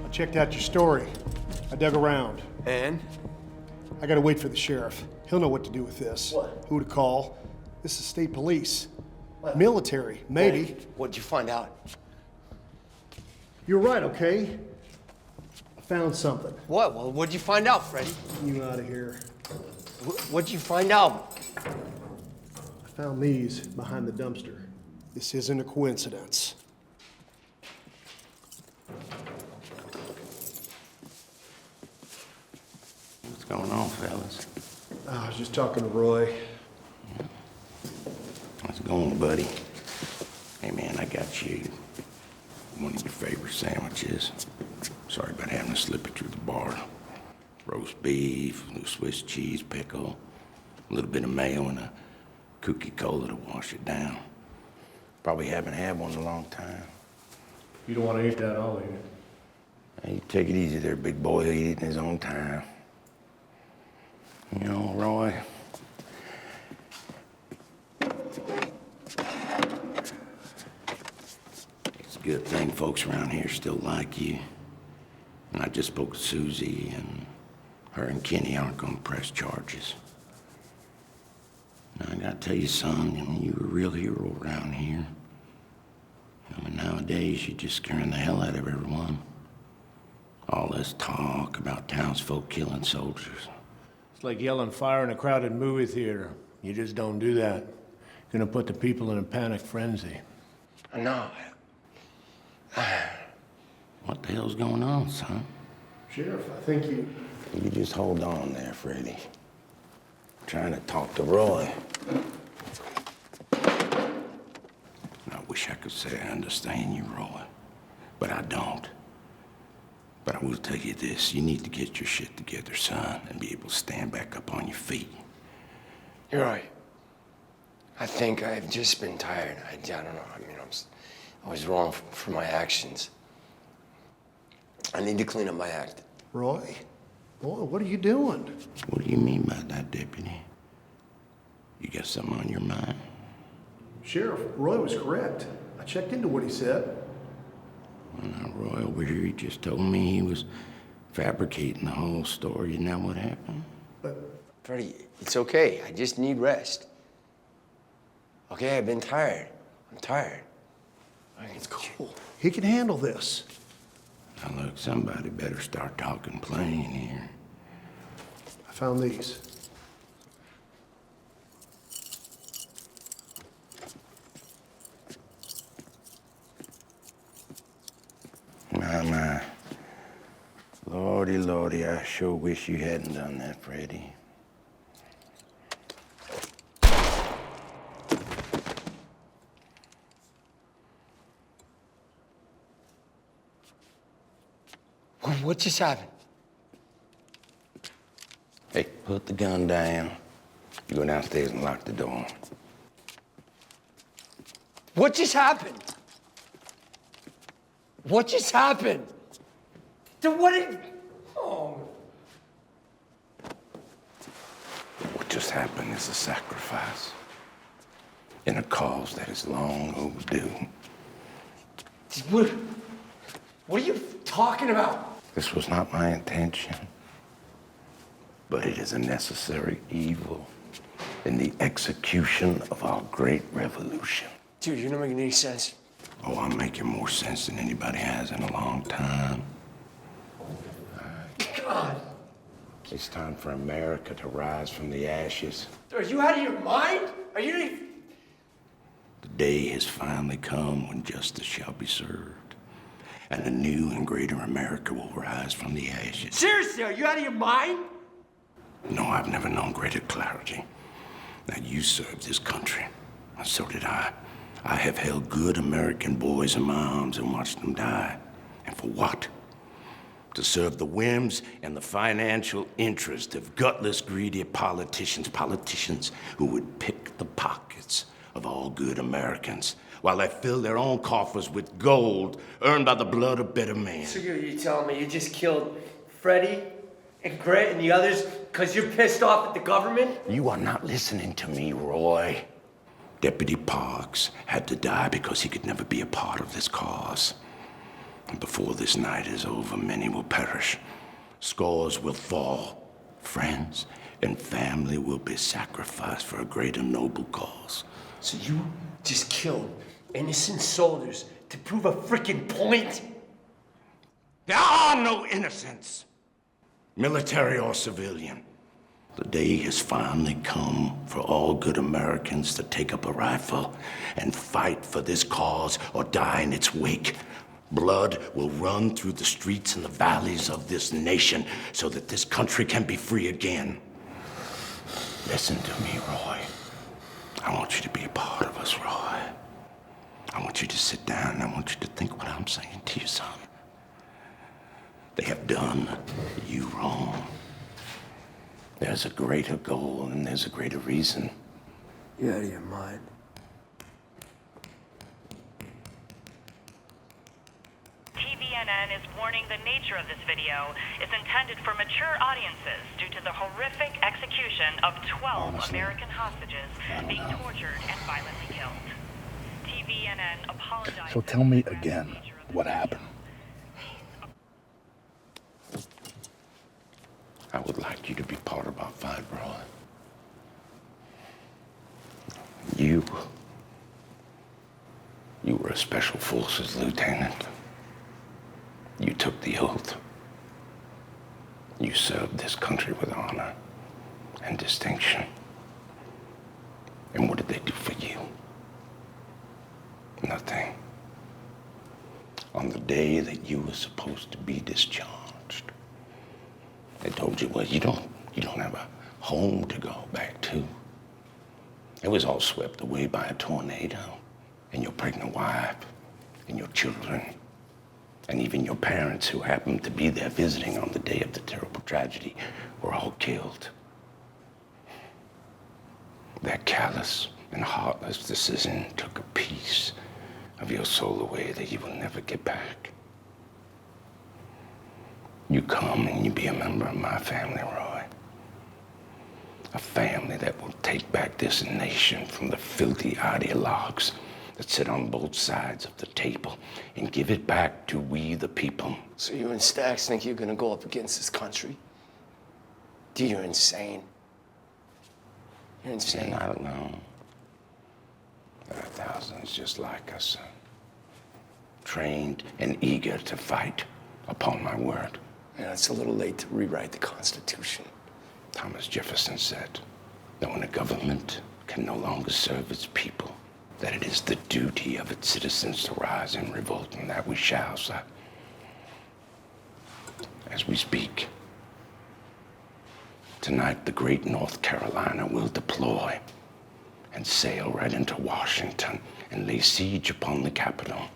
I checked out your story. I dug around. And? I gotta wait for the sheriff. He'll know what to do with this. What? Who to call. This is state police. What? Military, maybe. What'd you find out? You're right, okay? I found something. What? Well, what'd you find out, Freddie? You out of here. What'd you find out? I found these behind the dumpster. This isn't a coincidence. What's going on, fellas? I was just talking to Roy. How's it going, buddy? Hey, man, I got you one of your favorite sandwiches. Sorry about having to slip it through the bar. Roast beef, a little Swiss cheese pickle, a little bit of mayo, and a cookie cola to wash it down. Probably haven't had one in a long time. You don't want to eat that, I'll eat it. Hey, take it easy there, big boy. He'll eat it in his own time. You know, Roy, it's a good thing folks around here still like you. And I just spoke to Susie, and her and Kenny aren't gonna press charges. Now, I gotta tell you, son, you were a real hero around here. And nowadays, you're just scaring the hell out of everyone. All this talk about townsfolk killing soldiers. It's like yelling fire in a crowded movie theater. You just don't do that. You're gonna put the people in a panic frenzy. No. What the hell's going on, son? Sheriff, I think you... You just hold on there, Freddie. I'm trying to talk to Roy. I wish I could say I understand you, Roy, but I don't. But I will tell you this, you need to get your shit together, son, and be able to stand back up on your feet. You're right. I think I've just been tired. I don't know. I mean, I was wrong for my actions. I need to clean up my act. Roy? Boy, what are you doing? What do you mean by that, Deputy? You got something on your mind? Sheriff, Roy was correct. I checked into what he said. Well, now, Roy over here, he just told me he was fabricating the whole story. Isn't that what happened? But... Freddie, it's okay. I just need rest. Okay, I've been tired. I'm tired. It's cool. He can handle this. Now, look, somebody better start talking plain here. I found these. My. Lordy, Lordy, I sure wish you hadn't done that, Freddie. What just happened? Hey, put the gun down. You go downstairs and lock the door. What just happened? What just happened? What did... Oh. What just happened is a sacrifice in a cause that is long overdue. What are you talking about? This was not my intention, but it is a necessary evil in the execution of our great revolution. Dude, you're not making any sense. Oh, I'm making more sense than anybody has in a long time. God. It's time for America to rise from the ashes. Are you out of your mind? Are you... The day has finally come when justice shall be served, and a new and greater America will rise from the ashes. Seriously, are you out of your mind? No, I've never known greater clarity. Now, you served this country, and so did I. I have held good American boys in my arms and watched them die. And for what? To serve the whims and the financial interest of gutless, greedy politicians who would pick the pockets of all good Americans while they fill their own coffers with gold earned by the blood of better men. So you're telling me you just killed Freddie and Grant and the others because you're pissed off at the government? You are not listening to me, Roy. Deputy Parks had to die because he could never be a part of this cause. And before this night is over, many will perish. Scores will fall. Friends and family will be sacrificed for a greater noble cause. So you just killed innocent soldiers to prove a freaking point? There are no innocents, military or civilian. The day has finally come for all good Americans to take up a rifle and fight for this cause or die in its wake. Blood will run through the streets and the valleys of this nation so that this country can be free again. Listen to me, Roy. I want you to be a part of us, Roy. I want you to sit down and I want you to think what I'm saying to you, son. They have done you wrong. There's a greater goal and there's a greater reason. You're out of your mind. TVNN is warning the nature of this video is intended for mature audiences due to the horrific execution of 12 American hostages being tortured and violently killed. TVNN apologizes. So tell me again what happened. I would like you to be part of our fight, Roy. You were a Special Forces lieutenant. You took the oath. You served this country with honor and distinction. And what did they do for you? Nothing. On the day that you were supposed to be discharged, they told you, well, you don't have a home to go back to. It was all swept away by a tornado, and your pregnant wife, and your children, and even your parents who happened to be there visiting on the day of the terrible tragedy were all killed. That callous and heartless decision took a piece of your soul away that you will never get back. You come and you be a member of my family, Roy. A family that will take back this nation from the filthy ideologues that sit on both sides of the table and give it back to we the people. So you and Stax think you're gonna go up against this country? Dude, you're insane. You're insane. You're not alone. There are thousands just like us, trained and eager to fight upon my word. Yeah, it's a little late to rewrite the Constitution. Thomas Jefferson said that when a government can no longer serve its people, that it is the duty of its citizens to rise in revolt, and that we shall, sir. As we speak, tonight the great North Carolina will deploy and sail right into Washington and lay siege upon the Capitol.